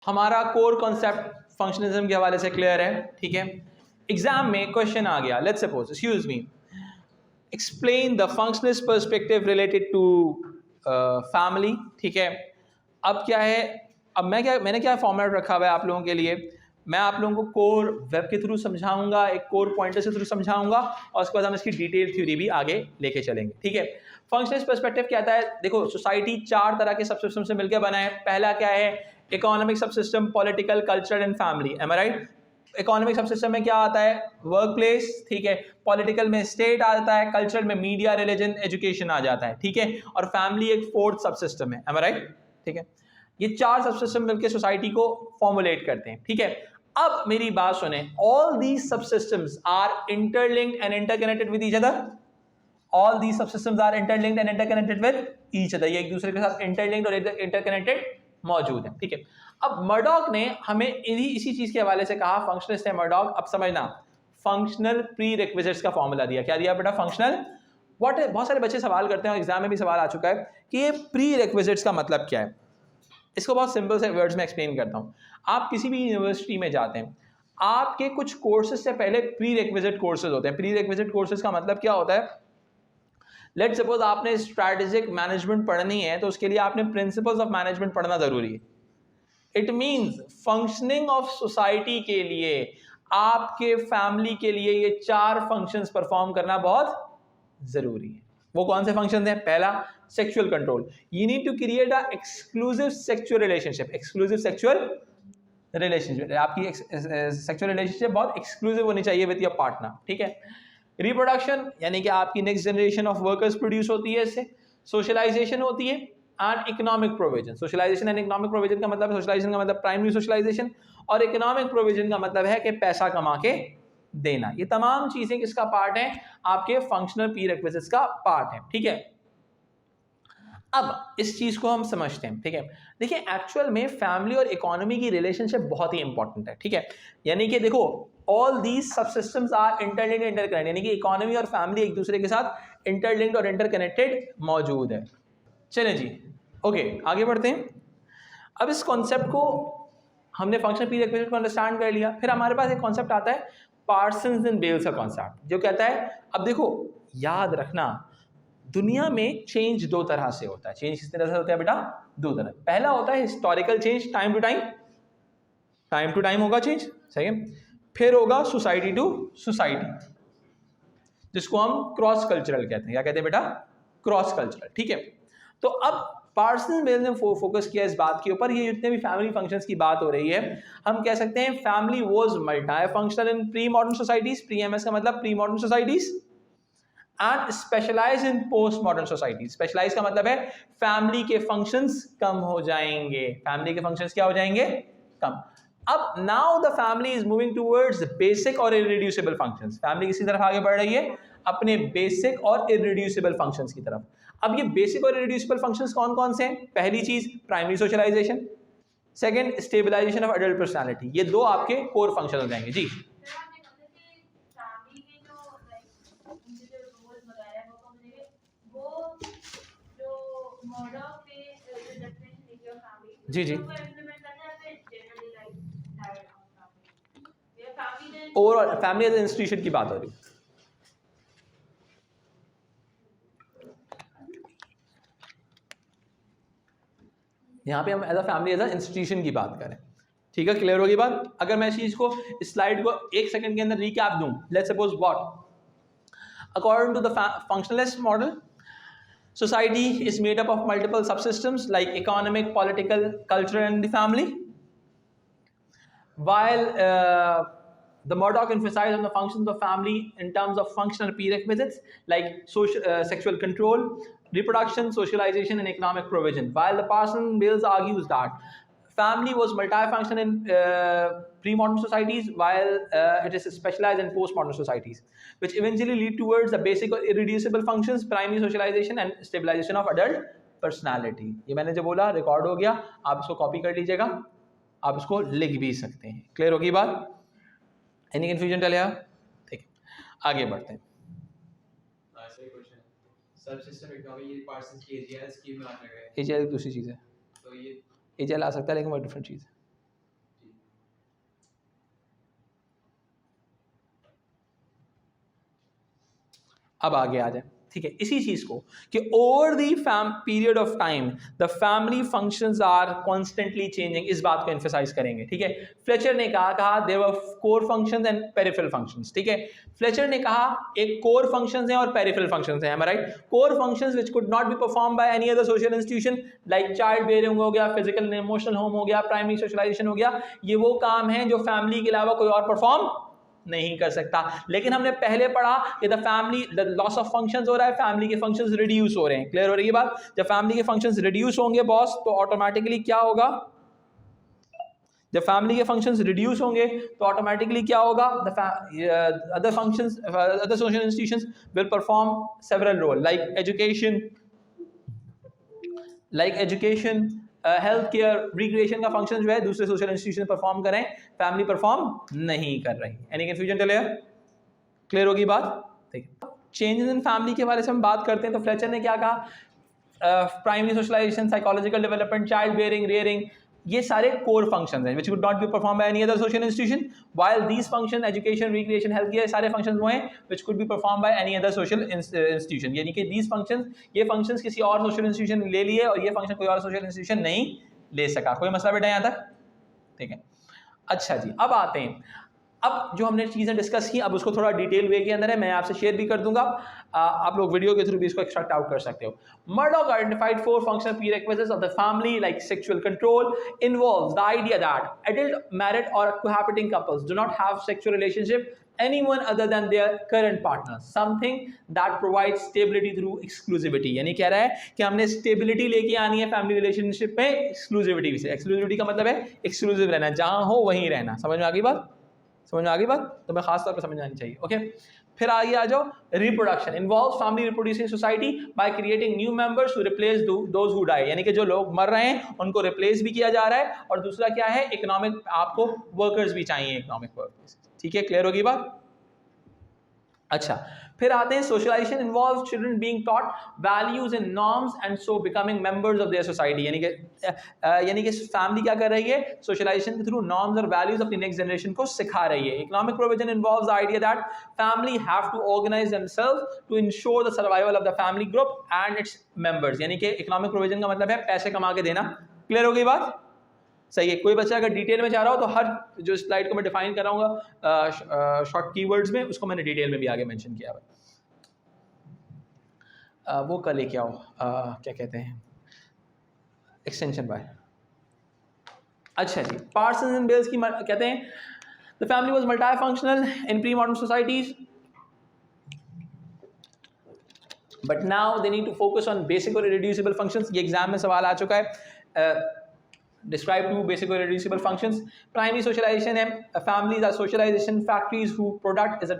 हमारा core concept functionalism के हवाले से क्लियर है, ठीक है। एग्जाम में क्वेश्चन आ गया, let's suppose, excuse me, explain the functionalist perspective related to family, ठीक है। अब क्या है, अब मैंने क्या फॉर्मेट रखा हुआ है आप लोगों के लिए, मैं आप लोगों को कोर वेब के थ्रू समझाऊंगा, एक कोर पॉइंटर से थ्रू समझाऊंगा, और उसके बाद हम इसकी डिटेल थ्योरी भी आगे लेके चलेंगे, ठीक है। फंक्शनलिस्ट पर्सपेक्टिव क्या आता है, देखो सोसाइटी 4 तरह के सबसिस्टम से मिलकर बना है। पहला क्या है, economic subsystem, political, cultural and family, am I right. Economic subsystem में क्या आता है, वर्क प्लेस, ठीक है। पॉलिटिकल में स्टेट आता है, कल्चरल में मीडिया, रिलीजन, एजुकेशन आ जाता है, ठीक है। और फैमिली एक 4th सबसिस्टम है, एम आई राइट, ठीक है। ये 4 सबसिस्टम मिलकर सोसाइटी को फॉर्मुलेट करते हैं, ठीक है। अब मेरी बात सुने, all these subsystems are interlinked and interconnected with each other. All these subsystems are interlinked and interconnected with each other, ये एक दूसरे के साथ इंटरलिंक्ड और इंटरकनेक्टेड मौजूद है, ठीक है। अब मर्डॉक ने हमें इसी चीज के हवाले से कहा, फंक्शनलिस्ट है मर्डॉक। अब समझना, फंक्शनल प्री रिक्विजिट्स का फॉर्मूला दिया, क्या दिया बेटा, फंक्शनल व्हाट है। बहुत सारे बच्चे सवाल करते हैं और एग्जाम में भी सवाल आ चुका है कि ये प्री रिक्विजिट्स का मतलब क्या है। इसको बहुत सिंपल से वर्ड्स में एक्सप्लेन करता हूँ। आप किसी भी यूनिवर्सिटी में जाते हैं, आपके कुछ कोर्सेज से पहले प्री रिक्विजिट कोर्सेज होते हैं। प्री रिक्विजिट कोर्सेज का मतलब क्या होता है, लेट सपोज आपने स्ट्रैटेजिक मैनेजमेंट पढ़नी है तो उसके लिए आपने प्रिंसिपल्स ऑफ मैनेजमेंट पढ़ना जरूरी है। It means functioning of society के लिए, आपके फैमिली के लिए ये 4 फंक्शंस परफॉर्म करना बहुत जरूरी है। वो कौन से फंक्शन हैं, पहला sexual control, you need to create a exclusive sexual relationship. Exclusive sexual relationship, आपकी सेक्सुअल रिलेशनशिप बहुत एक्सक्लूसिव होनी चाहिए विद योर पार्टनर, ठीक है। रिप्रोडक्शन, यानी कि आपकी next generation of workers produce होती है इससे। सोशलाइजेशन होती है, and economic provision. Socialisation and economic provision का मतलब, सोशलाइजेशन का मतलब प्राइमरी सोशलाइजेशन, और इकोनॉमिक प्रोविजन का मतलब है कि पैसा कमा के देना। ये तमाम चीजें किसका पार्ट है, आपके फंक्शनल प्रीरेक्विजिट्स का पार्ट है, ठीक है। अब इस चीज को हम समझते हैं, ठीक है। देखिए एक्चुअल में फैमिली और इकोनॉमी की रिलेशनशिप बहुत ही इंपॉर्टेंट है, ठीक है। यानी कि देखो, all these subsystems are interlinked interconnected, यानी कि इकोनॉमी और फैमिली एक दूसरे के साथ इंटरलिंक्ड और इंटरकनेक्टेड मौजूद है। चलें जी, ओके आगे बढ़ते हैं। अब इस कॉन्सेप्ट को हमने फंक्शनल प्रीरेक्विजिट को अंडरस्टैंड कर लिया, फिर हमारे पास एक कॉन्सेप्ट आता है पार्सन्स एंड बेल्स का कॉन्सेप्ट, जो कहता है, अब देखो याद रखना, दुनिया में चेंज 2 तरह से होता है। चेंज किस तरह से होता है बेटा, 2 तरह। पहला होता है historical change, time to time होगा चेंज, सही है। फिर होगा सोसाइटी टू सोसाइटी, जिसको हम क्रॉस कल्चरल कहते हैं। क्या कहते हैं बेटा, क्रॉस कल्चरल, ठीक है। तो अब पार्सन बेल ने फोकस किया इस बात के ऊपर, ये जितने भी फैमिली फंक्शंस की बात हो रही है, हम कह सकते हैं family was multi functional in pre modern societies. Pre MS का मतलब pre modern societies, and specialise in post modern societies. Specialise का मतलब है फैमिली के फंक्शंस कम हो जाएंगे, फैमिली के फंक्शंस क्या हो जाएंगे, कम। अब now the family is moving towards basic और इररिड्यूसिबल फंक्शंस। फैमिली किसी तरफ आगे बढ़ रही है, अपने बेसिक और इररिड्यूसिबल फंक्शंस की तरफ। अब ये बेसिक और इररिड्यूसिबल फंक्शंस कौन कौन से हैं, पहली चीज primary socialisation, second stabilisation of adult personality. ये 2 आपके कोर फंक्शन हो जाएंगे जी। जी जी, ओवरऑल फैमिली एज इंस्टीट्यूशन की बात हो रही है। यहाँ पे हम as a family as a institution की बात करें, ठीक है। क्लियर होगी बात। अगर मैं इस चीज को, स्लाइड को 1 सेकंड के अंदर रिकैप दूं, let's suppose what, according to the functionalist model, society is made up of multiple subsystems like economic, political, cultural, and the family. While the Murdoch emphasized on the functions of family in terms of functional prerequisites like sexual control, reproduction, socialization, and economic provision. While the Parson Bales argues that family was multifunctional in pre-modern societies, while it is specialized in post-modern societies, which eventually lead towards the basic or irreducible functions, primary socialization and stabilization of adult personality. ये मैंने जो बोला record हो गया, आप इसको copy कर लीजिएगा, आप इसको लिख भी सकते हैं। क्लियर होगी बात, एनी कंफ्यूजन चलेगा, ठीक है। आगे बढ़ते हैं। सबसिस्टम इकोनॉमी, ये पार्सन्स की एजीएल स्कीम में आ जाएगा। एजीएल दूसरी चीज़ है, तो ये एजीएल आ सकता है लेकिन वो डिफरेंट चीज़ है। अब आगे आ जाए, ठीक है, इसी चीज को कि over the period of time the family functions are constantly changing, इस बात को एम्फेसाइज करेंगे, ठीक है। फ्लेचर ने कहा there were core functions and peripheral functions, ठीक है। फ्लेचर ने कहा एक कोर फंक्शंस हैं और पेरिफेरल फंक्शंस हैं, right. Core functions which could not be perform by any other social institution like child bearing हो गया, फिजिकल एंड इमोशनल होम हो गया, प्राइमरी सोशलाइजेशन हो गया, ये वो काम है जो फैमिली के अलावा कोई और परफॉर्म नहीं कर सकता। लेकिन हमने पहले पढ़ा कि the family the loss of functions हो रहा है, फैमिली के फंक्शंस रिड्यूस हो रहे हैं। क्लियर हो रही है बात? जब फैमिली के फंक्शंस रिड्यूस होंगे बॉस, तो ऑटोमेटिकली क्या होगा? जब फैमिली के फंक्शंस रिड्यूस होंगे तो ऑटोमेटिकली क्या होगा? Other functions, other social institutions will perform several role like education, health care, recreation का फंक्शन जो है दूसरे सोशल इंस्टीट्यूशन परफॉर्म करें, फैमिली परफॉर्म नहीं कर रही। Any confusion till here? Clear होगी बात? ठीक है। चेंजेस इन फैमिली के बारे में हम बात करते हैं तो फ्लेचर ने क्या कहा? Primary socialisation, psychological development, child bearing, rearing, ये सारे कोर फंक्शंस हैं which could not be performed by any other social institution, while these functions education, recreation, health care सारे functions वो हैं which could be performed by any other social institution, यानी कि these functions, ये functions किसी और social institution ले लिए और ये function कोई और social institution नहीं ले सका। कोई मसला बेटा यहाँ तक? ठीक है। अच्छा जी, अब आते हैं, अब जो हमने चीज़ें डिस्कस की अब उसको थोड़ा डिटेल वे के अंदर है, मैं आपसे शेयर भी कर दूंगा, आप लोग वीडियो के थ्रू भी इसको एक्सट्रैक्ट आउट कर सकते हो। Murdoch identified 4 functional prerequisites of the family like sexual control involves the idea that adult married or cohabiting couples do not have sexual relationship anyone other than their current partners, something that provides stability through exclusivity, यानी कह रहा है कि हमने stability लेके आनी है family relationship में एक्सक्लूसिविटी से। एक्सक्लूसिविटी का मतलब है एक्सक्लूसिव रहना, जहां हो वहीं रहना। समझ में आ गई बात? समझ में आ गई बात? तो मैं खास तौर पर समझ आनी चाहिए। ओके, फिर आगे आ जाओ। Reproduction involves family reproducing society by creating new members to replace those who die, यानी कि जो लोग मर रहे हैं उनको रिप्लेस भी किया जा रहा है, और दूसरा क्या है, इकोनॉमिक, आपको वर्कर्स भी चाहिए, इकोनॉमिक वर्कर्स। ठीक है, क्लियर होगी बात? अच्छा, फिर आते हैं socialisation involve children being taught values and norms and so becoming members of their society, यानी कि फैमिली क्या कर रही है? सोशलाइजेशन के थ्रू नॉर्म्स और वैल्यूज अपनी नेक्स्ट जनरेशन को सिखा रही है। Economic provision involves the idea that family have to organise themselves to ensure the survival of the family group and its members, यानी कि इकोनॉमिक प्रोविजन का मतलब है पैसे कमा के देना। क्लियर हो गई बात? सही है। कोई बच्चा अगर डिटेल में जा रहा हो तो हर जो स्लाइड को मैं डिफाइन कराऊंगा शॉर्ट कीवर्ड्स में, उसको मैंने डिटेल में भी आगे मेंशन किया है। वो कल लेके आओ, क्या कहते हैं, एक्सटेंशन बाय। अच्छा जी, पार्सन्स एंड बेल्स की कहते हैं the family was multi functional in pre modern societies but now they need to focus on basic और इररिड्यूसिबल फंक्शंस। ये एग्जाम में सवाल आ चुका है। Describe 2 basic or irreducible functions. Primary socialization है, families are socialization factories whose product is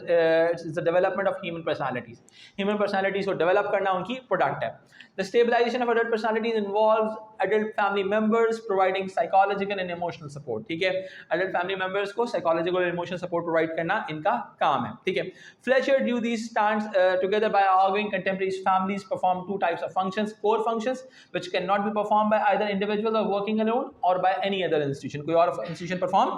the development of human personalities. Human personalities को develop करना उनकी product है. The stabilization of adult personalities involves adult family members providing psychological and emotional support. ठीक है, adult family members को psychological and emotional support provide करना इनका काम है। ठीक है, Fletcher drew these stands together by arguing contemporary families perform 2 types of functions: core functions which cannot be performed by either individuals or working alone or by any other institution, कोई और institution perform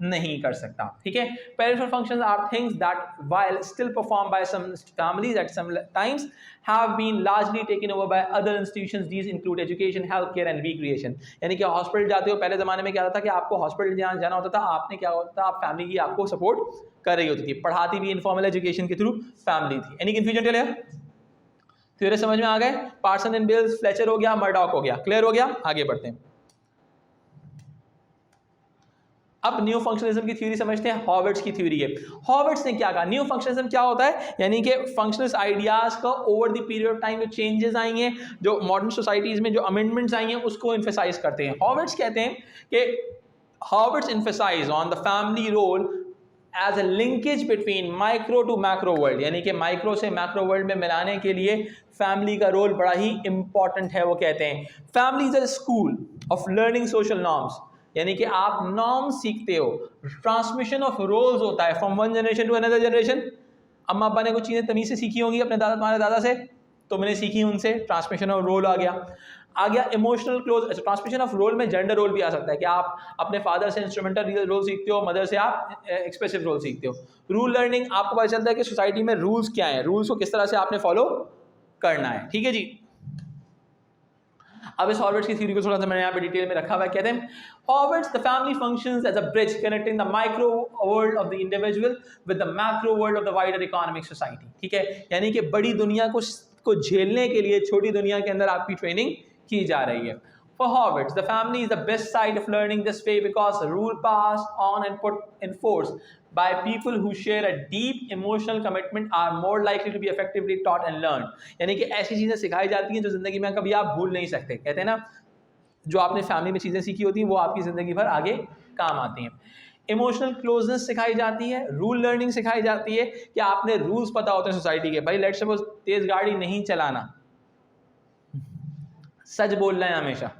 नहीं कर सकता। ठीक है, peripheral functions are things that while still performed by some families at some times have been largely taken over by other institutions. These include education, healthcare and recreation. यानी कि hospital जाते हो, पहले ज़माने में क्या होता था कि आपको हॉस्पिटल जाना होता था, आपने क्या होता था, आप फैमिली की आपको सपोर्ट कर रही होती थी, पढ़ाती भी इनफॉर्मल एजुकेशन के थ्रू फैमिली थी। Any confusion till here? Theory समझ में आ गए? पार्सन एंड बेल्स, फ्लेचर हो गया, मर्डॉक हो गया, क्लियर हो गया? आगे बढ़ते हैं। अब न्यू फंक्शनलिज्म की थ्योरी समझते हैं। हॉवर्ड्स की थ्योरी है। हॉवर्ड्स ने क्या कहा? न्यू फंक्शनलिज्म क्या होता है? यानी कि फंक्शनलिस्ट आइडियाज का over the period of time जो चेंजेस आई हैं, जो मॉडर्न सोसाइटीज में जो अमेंडमेंट्स आई हैं, उसको एम्फेसाइज करते हैं। हॉवर्ड्स कहते हैं कि Howards emphasise on the family role as a linkage between micro to macro world, यानी कि माइक्रो से मैक्रो वर्ल्ड में मिलाने के लिए फैमिली का रोल बड़ा ही इंपॉर्टेंट है। वो कहते हैं family is a school of learning social norms, यानी कि आप नॉर्म्स सीखते हो, ट्रांसमिशन ऑफ रोल्स होता है from one generation to another generation. अम्मा अब्बा ने कुछ चीज़ें तमीज़ से सीखी होंगी अपने दादा, तुम्हारे दादा से, तुमने सीखी उनसे, ट्रांसमिशन ऑफ रोल आ गया। आ गया emotional close, transmission of role में जेंडर रोल भी आ सकता है कि आप अपने फादर से इंस्ट्रूमेंटल रोल सीखते हो, मदर से आप एक्सप्रेसिव रोल सीखते हो। रूल लर्निंग, आपको पता चलता है कि सोसाइटी में रूल्स क्या हैं, रूल्स को किस तरह से आपने फॉलो करना है। ठीक है जी। अब इस हॉवर्ड्स की थ्योरी को थोड़ा सा मैंने यहाँ पे डिटेल में रखा हुआ है। कहते हैं Howards the family functions as a bridge connecting the micro world of the individual with the macro world of the wider economic society. ठीक है, यानी कि बड़ी दुनिया को झेलने के लिए छोटी दुनिया के अंदर आपकी ट्रेनिंग की जा रही है। For Horvitz, the family is the best side of learning this way because the rule passed on and put in force by people who share a deep emotional commitment are more likely to be effectively taught and learned. यानी कि ऐसी चीज़ें सिखाई जाती हैं जो ज़िंदगी में कभी आप भूल नहीं सकते। कहते हैं ना, जो आपने फैमिली में चीज़ें सीखी होती हैं वो आपकी ज़िंदगी भर आगे काम आती हैं। इमोशनल क्लोजनेस सिखाई जाती है, रूल लर्निंग सिखाई जाती है कि आपने रूल्स पता होते हैं सोसाइटी के। भाई लेट्स सपोज तेज़ गाड़ी नहीं चलाना, सच बोलना है हमेशा,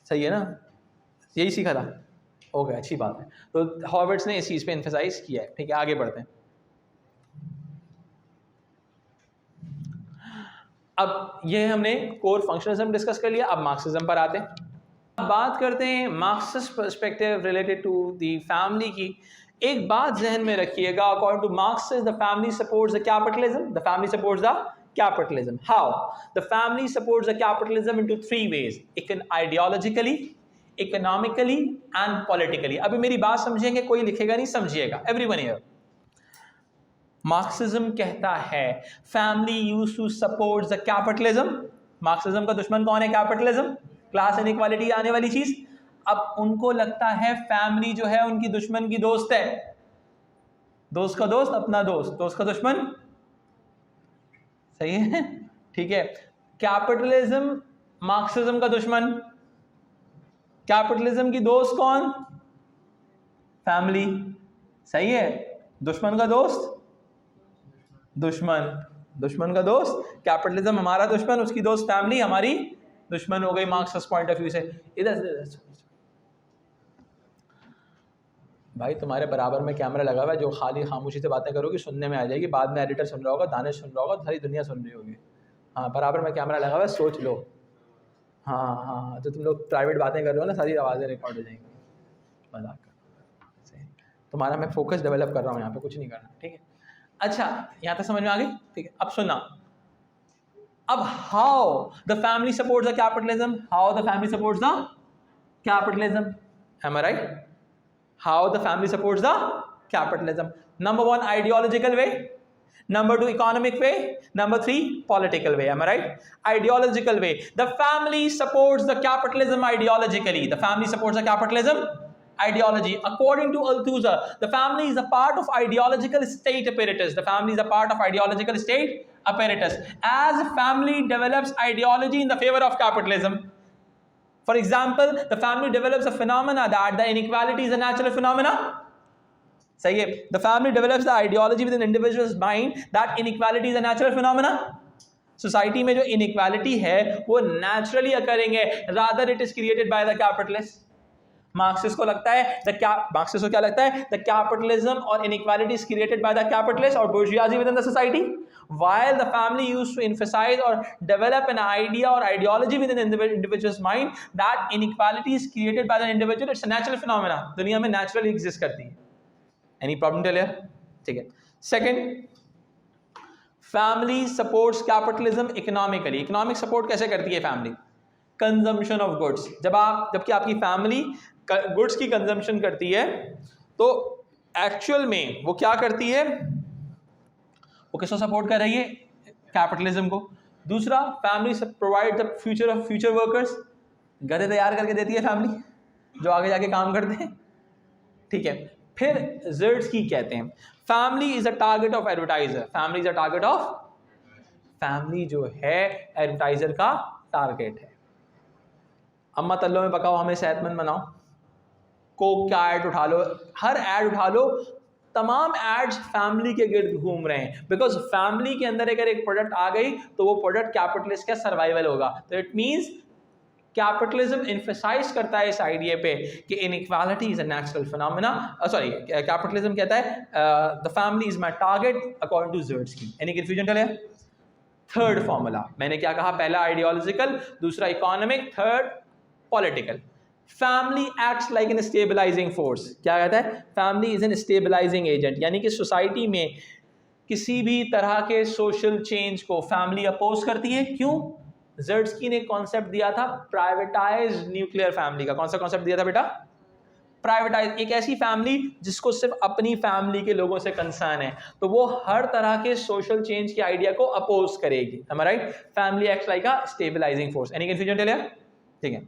सही है ना, यही सीखा था। ओके, अच्छी बात है। तो हॉवर्ड्स ने इस चीज़ पे एम्फसाइज किया है। ठीक है, आगे बढ़ते हैं। अब ये हमने कोर फंक्शनलिज्म डिस्कस कर लिया, अब मार्क्सिज्म पर आते हैं। अब बात करते हैं Marxist perspective related to the family की। एक बात जहन में रखिएगा, according to Marxist the family supports the capitalism, the family supports the capitalism. How? The family supports the capitalism into three ways: ideologically, economically and politically. अभी मेरी बात समझेंगे, कोई लिखेगा नहीं, समझिएगा everyone here. मार्क्सिज्म कहता है family used to support the capitalism. Marxism का दुश्मन कौन है? कैपिटलिज्म, क्लास इनइक्वालिटी आने वाली चीज। अब उनको लगता है फैमिली जो है उनकी दुश्मन की दोस्त है। दोस्त का दोस्त अपना दोस्त, दोस्त का दुश्मन, सही है, ठीक है। कैपिटलिज्म मार्क्सिज्म का दुश्मन, कैपिटलिज्म की दोस्त कौन? फैमिली, सही है। दुश्मन का दोस्त दुश्मन, दुश्मन का दोस्त कैपिटलिज्म हमारा दुश्मन, उसकी दोस्त फैमिली हमारी दुश्मन हो गई मार्क्सिस्ट पॉइंट ऑफ व्यू से। इधर भाई तुम्हारे बराबर में कैमरा लगा हुआ है, जो खाली खामोशी से बातें करोगी सुनने में आ जाएगी, बाद में एडिटर सुन रहा होगा, दानिश सुन रहा होगा, सारी दुनिया सुन रही होगी। हाँ, बराबर में कैमरा लगा हुआ है, सोच लो। हाँ हाँ, जो तुम लोग प्राइवेट बातें कर रहे हो ना, सारी आवाज़ें रिकॉर्ड हो जाएंगी। मजाक कर, तुम्हारा मैं फोकस डेवलप कर रहा हूँ यहाँ पे, कुछ नहीं करना, ठीक है। अच्छा, यहाँ तक समझ में आ गई, ठीक है। अब सुनना, अब how the family supports the capitalism, how the family supports the capitalism, am I right? How the family supports the capitalism. Number 1, ideological way. Number 2, economic way. Number 3, political way. Am I right? Ideological way. The family supports the capitalism ideologically. The family supports the capitalism ideology. According to Althusser, the family is a part of ideological state apparatus. The family is a part of ideological state apparatus. As family develops ideology in the favor of capitalism, for example, the family develops a phenomena that the inequality is a natural phenomena. सही है, the family develops the ideology within individual's mind that inequality is a natural phenomena. Society में जो inequality है वो naturally occurring है, rather it is created by the capitalist. Marxist को लगता है मार्क्सिस्ट को क्या लगता है? The capitalism or inequality is created by the capitalist or bourgeoisie within the society. While the family used to emphasize or develop an idea or ideology within the individual's mind that inequality is created by the individual, it's a natural phenomena. दुनिया में naturally exist करती है. Any problem till here? ठीक है. Second, family supports capitalism economically. Economic support कैसे करती है family? Consumption of goods. जबकि आपकी family goods की consumption करती है, तो actual में वो क्या करती है? वो किसको सपोर्ट कर रही है? कैपिटलिज्म को। दूसरा, family provide the future workers, गधे तैयार करके देती है फैमिली जो आगे जाके काम करते हैं, ठीक है। फिर ज़र्ड्स की कहते हैं family is a target of advertiser. Family is a target of, family जो है एडवर्टाइजर का टारगेट है। अम्मा तल्लो में पकाओ, हमें सेहतमंद बनाओ, कोक का ऐड उठा लो, हर ऐड उठा लो, तमाम एड्स फैमिली के गिर्द घूम रहे हैं, बिकॉज फैमिली के अंदर अगर एक प्रोडक्ट आ गई तो वो प्रोडक्ट कैपिटलिस्ट का सर्वाइवल होगा। तो इट मींस कैपिटलिज्म एम्फसाइज करता है इस आइडिया पे कि inequality is a natural phenomena. Sorry, capitalism कहता है the family is my target according to Zaretsky. Any confusion चले? थर्ड फॉर्मूला मैंने क्या कहा, पहला आइडियोलॉजिकल, दूसरा economic, third political. Family acts like an stabilizing force. क्या कहता है? Family is an stabilizing agent, यानी कि सोसाइटी में किसी भी तरह के सोशल चेंज को फैमिली अपोज करती है. क्यों? ज़र्ट्स्की ने कॉन्सेप्ट दिया था प्राइवेटाइज न्यूक्लियर फैमिली का. कौन सा कॉन्सेप्ट दिया था बेटा? प्राइवेटाइज. एक ऐसी फैमिली जिसको सिर्फ अपनी फैमिली के लोगों से कंसर्न है, तो वो हर तरह के सोशल चेंज के आइडिया को अपोज करेगी. am I right? Family acts like a stabilising force. Any confusion till here? ठीक है,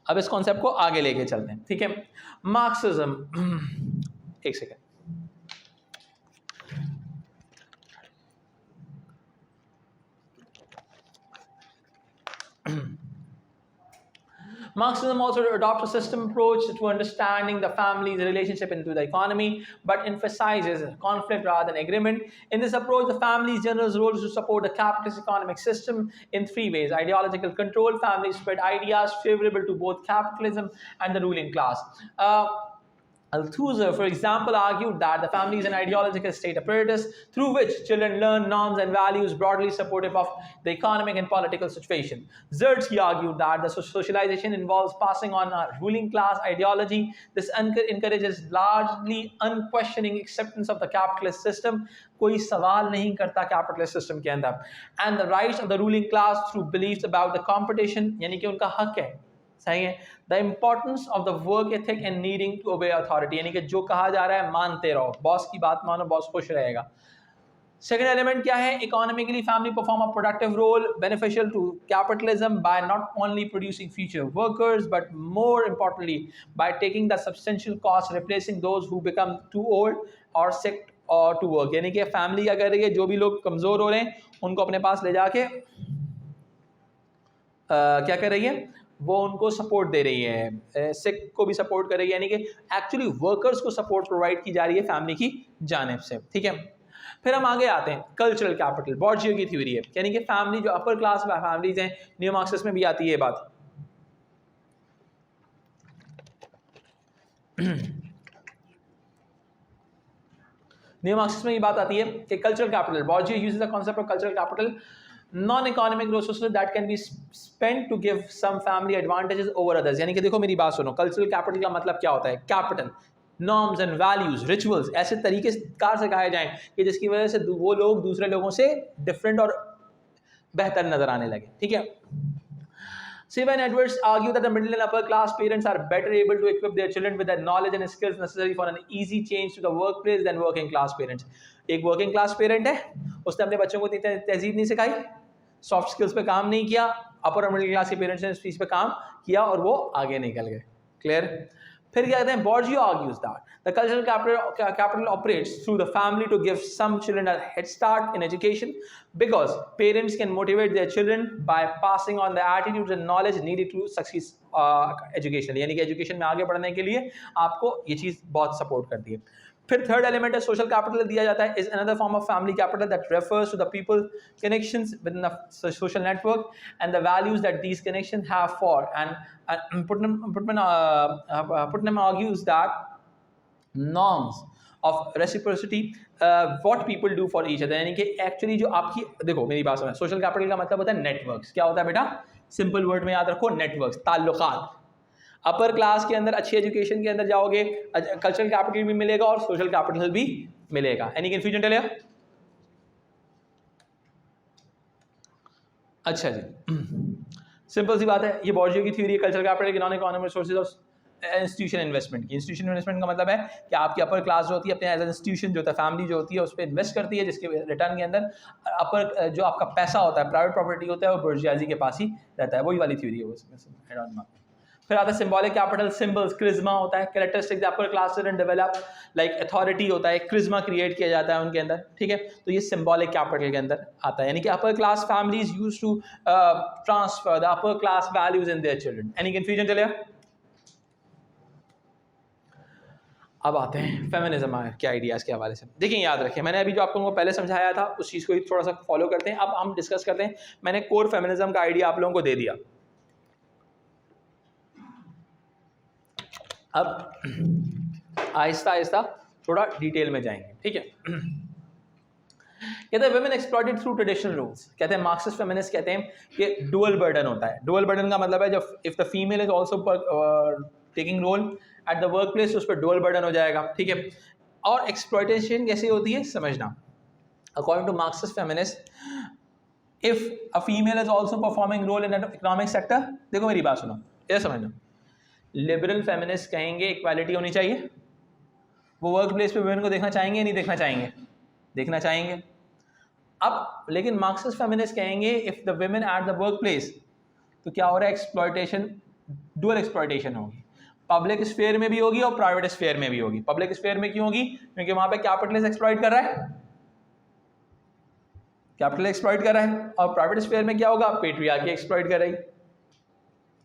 अब इस कॉन्सेप्ट को आगे लेके चलते हैं. ठीक है, मार्क्सिज्म. एक second. Marxism also adopts a system approach to understanding the family's relationship into the economy, but emphasizes conflict rather than agreement. In this approach, the family's general role is to support the capitalist economic system in three ways: ideological control, family spread ideas favorable to both capitalism and the ruling class. Althusser, for example, argued that the family is an ideological state apparatus through which children learn norms and values broadly supportive of the economic and political situation. Zertsky argued that the socialization involves passing on a ruling class ideology. This encourages largely unquestioning acceptance of the capitalist system. कोई सवाल नहीं करता capitalist system के अंदर. And the rights of the ruling class through beliefs about the competition, यानी कि उनका हक है. सही है. The importance of the work ethic and needing to obey authority, यानी कि जो कहा जा रहा है मानते रहो, बॉस की बात मानो, बॉस खुश रहेगा. सेकेंड एलिमेंट क्या है? Economically family perform a productive role beneficial to capitalism by not only producing future workers but more importantly by taking the substantial cost replacing those who become too old or sick और to work. यानी कि family क्या कर रही है? जो भी लोग कमजोर हो रहे हैं उनको अपने पास ले जाके क्या कर रही है? वो उनको सपोर्ट दे रही है, सिक को भी सपोर्ट कर रही है, यानी कि एक्चुअली वर्कर्स को सपोर्ट प्रोवाइड की जा रही है फैमिली की जानिब से. ठीक है, फिर हम आगे आते हैं. कल्चरल कैपिटल बॉर्जियो की थ्योरी है, यानी कि फैमिली जो अपर क्लास फैमिलीज हैं, न्यू मार्क्सिज्म में भी आती है ये बात. न्यू मार्क्सिज्म में ये बात आती है कि cultural capital, bourgeois uses the concept of cultural capital, non-economic resources that can be spent to give some family advantages over others. यानी कि देखो मेरी बात सुनो, कल्चरल कैपिटल का मतलब क्या होता है? Capital, norms and values, rituals ऐसे तरीके कार से सिखाए जाएं कि जिसकी वजह से वो लोग दूसरे लोगों से डिफरेंट और बेहतर नजर आने लगे. ठीक है. Siva and Edwards argue that the middle and upper class parents are better able to equip their children with the knowledge and skills necessary for an easy change to the workplace than working class parents. एक working class parent है, उसने अपने बच्चों को इतनी तहजीब नहीं सिखाई, सॉफ्ट स्किल्स पे काम नहीं किया. अपर और मिडिल क्लास के पेरेंट्स ने इस चीज़ पे काम किया और वो आगे निकल गए. क्लियर? फिर क्या कहते हैं? Bourdieu argues that the cultural capital operates through the family to give some children a head start in education because parents can motivate their children by passing on the attitudes and knowledge needed to succeed education. यानी कि education में आगे बढ़ने के लिए आपको ये चीज़ बहुत सपोर्ट करती है. फिर थर्ड एलिमेंट है सोशल कैपिटल दिया जाता है, is another form of family capital that refers to the people connections within the social network and the values that these connections have for. And Putnam argues that norms of reciprocity what people do for each other, यानी कि actually जो आपकी, देखो मेरी बात सुनो, social capital का मतलब होता है नेटवर्क्स. क्या होता है बेटा? सिंपल वर्ड में याद रखो, नेटवर्क्स, ताल्लुकात. अपर क्लास के अंदर अच्छी एजुकेशन के अंदर जाओगे, कल्चरल कैपिटल भी मिलेगा और सोशल कैपिटल भी मिलेगा. Any confusion till here? अच्छा जी, सिंपल सी बात है. ये बॉर्जियो की थ्योरी है कल्चरल कैपिटल के non economic sources of institution investment की. इंस्टीट्यूशन इन्वेस्टमेंट का मतलब है कि आपकी अपर क्लास जो होती है अपने एज एन इंस्टीट्यूशन जो होता है, फैमिली जो होती है उस पर इन्वेस्ट करती है, जिसके रिटर्न के अंदर अपर जो आपका पैसा होता है, प्राइवेट प्रॉपर्टी होता है, वो बुर्जुआजी के पास ही रहता है. वही वाली थ्योरी है वो. फिर आता है सिंबॉलिक कैपिटल, सिंबल्स, क्रिज्मा होता है, कैरेक्टरिस्टिक्स अपर क्लास से डेवलप लाइक अथॉरिटी होता है, क्रिज्मा क्रिएट किया जाता है उनके अंदर. ठीक है, तो ये सिंबॉलिक कैपिटल के अंदर आता है, यानी कि upper class families used to transfer the upper class values in their children. Any confusion till here? अब आते हैं फेमिनिज्म के आइडियाज के हवाले से. देखिए याद रखें, मैंने अभी जो आपको पहले समझाया था उस चीज़ को ही थोड़ा सा फॉलो करते हैं. अब हम डिस्कस करते हैं. मैंने कोर फेमिनिज्म का आइडिया आप लोगों को दे दिया. अब आहिस्ता आहिस्ता थोड़ा डिटेल में जाएंगे. ठीक है, कहते हैं women exploited through traditional rules. कहते हैं मार्क्सिस्ट फेमिनिस्ट कहते हैं कि डुअल बर्डन होता है. डुअल बर्डन का मतलब है जब if the female is also taking role at the workplace तो उस पर डुअल बर्डन हो जाएगा. ठीक है. और एक्सप्लॉयटेशन कैसे होती है समझना. According to Marxist feminist, if a female is also performing role in an economic sector, देखो मेरी बात सुनो, ये समझना. लिबरल फेमिनिस्ट कहेंगे इक्वालिटी होनी चाहिए. वो वर्क प्लेस पे वुमेन को देखना चाहेंगे नहीं देखना चाहेंगे? देखना चाहेंगे. अब लेकिन मार्क्सिस्ट फेमिनिस्ट कहेंगे if the women at the work place तो क्या हो रहा है, एक्सप्लॉयटेशन, डुअल एक्सप्लॉयटेशन होगी. पब्लिक स्फेयर में भी होगी और प्राइवेट स्फेयर में भी होगी. पब्लिक स्फेयर में क्यों होगी? क्योंकि वहां पे कैपिटलिस्ट एक्सप्लॉइट कर रहा है, कैपिटल एक्सप्लॉइट कर रहा है. और प्राइवेट स्फेयर में क्या होगा, पेट्रियार्की एक्सप्लॉइट कर रही.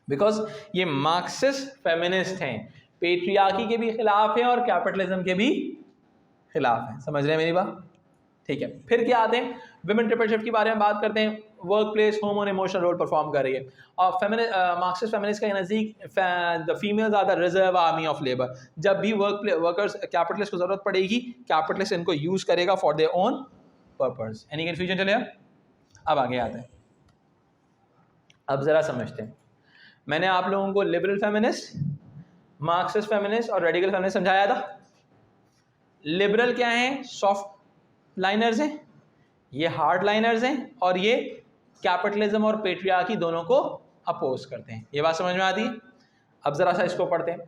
बिकॉज ये मार्क्सिस्ट फेमिनिस्ट हैं, पेट्रियार्की के भी खिलाफ हैं और कैपिटलिज्म के भी खिलाफ हैं. समझ रहे हैं मेरी बात? ठीक है. फिर क्या आते हैं, विमेन ट्रिपल शिफ्ट के बारे में बात करते हैं. वर्क प्लेस, होम और इमोशनल रोल परफॉर्म कर रही है. और मार्क्सिस्ट फेमिनिस्ट का नज़दीक the females are the reserve army of labour. जब भी वर्कर्स कैपिटलिस्ट को जरूरत पड़ेगी, कैपिटलिस्ट इनको यूज करेगा for their own purpose. Any confusion चले? अब आगे आते हैं. अब जरा समझते हैं. मैंने आप लोगों को लिबरल फेमिनिस्ट, मार्क्सिस्ट फेमिनिस्ट और रेडिकल फेमिनिस्ट समझाया था. लिबरल क्या है? सॉफ्ट लाइनर्स हैं, ये हार्ड लाइनर्स हैं, और ये कैपिटलिज्म और पेट्रियार्की दोनों को अपोज करते हैं. ये बात समझ में आती है? अब जरा सा इसको पढ़ते हैं.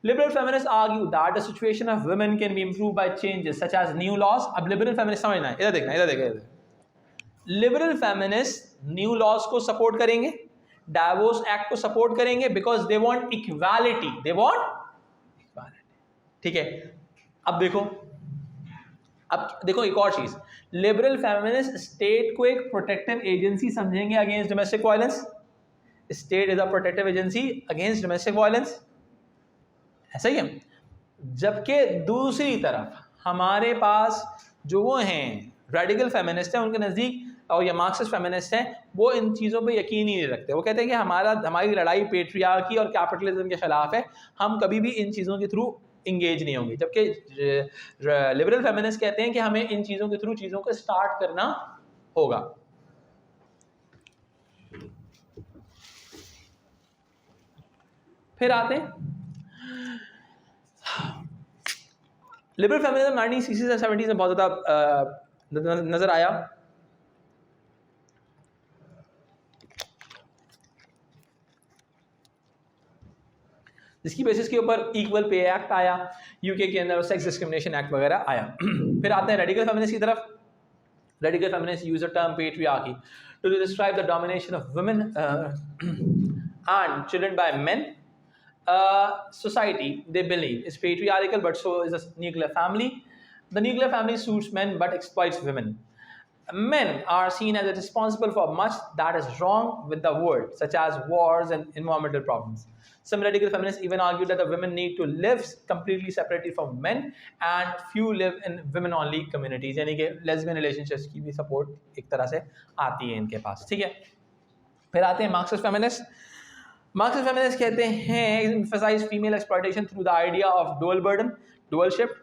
Liberal feminist argue that the situation of women can be improved by changes such as new laws. अब लिबरल फेमिनिस्ट समझना है, इधर देखना, इधर देखना. लिबरल फेमिनिस्ट न्यू लॉज को सपोर्ट करेंगे, डाइवोर्स एक्ट को सपोर्ट करेंगे, because they want equality. They want equality. ठीक है. अब देखो एक और चीज, लिबरल फेमिनिस्ट स्टेट को एक प्रोटेक्टिव एजेंसी समझेंगे against domestic violence. State is a protective agency against domestic violence. ऐसा ही है. जबकि दूसरी तरफ हमारे पास जो वो हैं रेडिकल फेमिनिस्ट हैं, उनके नज़दीक, और या मार्क्सिस्ट फेमिनिस्ट हैं, वो इन चीज़ों पे यकीन ही नहीं रखते. वो कहते हैं कि हमारी लड़ाई पेट्रियार्की और कैपिटलिज्म के खिलाफ है, हम कभी भी इन चीज़ों के थ्रू इंगेज नहीं होंगे. जबकि लिबरल फेमिनिस्ट कहते हैं कि हमें इन चीज़ों के थ्रू चीज़ों को स्टार्ट करना होगा. फिर आते हैं लिबरल फेमिनिज्म 1960s और 70s में बहुत ज़्यादा नजर आया. जिसकी बेसिस के ऊपर इक्वल पे एक्ट आया, यूके के अंदर सेक्स डिस्क्रिमिनेशन एक्ट वगैरह आया. फिर आते हैं रेडिकल फेमिनिस्ट की तरफ. Radical feminist use the term patriarchy to describe the domination of women and children by men. Society, they believe, is patriarchal, but so is a nuclear family. The nuclear family suits men but exploits women. Men are seen as responsible for much that is wrong with the world, such as wars and environmental problems. Some radical feminists even argue that the women need to live completely separately from men, and few live in women-only communities. यानी कि lesbian relationships की भी support एक तरह से आती है इनके पास. ठीक है. फिर आते हैं मार्क्सिस्ट फेमिनिस्ट. मार्क्सिस्ट फेमिनिस्ट कहते हैं emphasize female exploitation through the idea of dual burden, dual shift.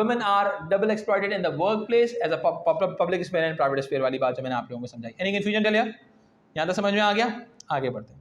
Women are double exploited in the workplace as a public sphere and private sphere वाली बात जो मैंने आप लोगों को समझाई. Any confusion चलिए? यहाँ तक समझ में आ गया? आगे बढ़ते हैं.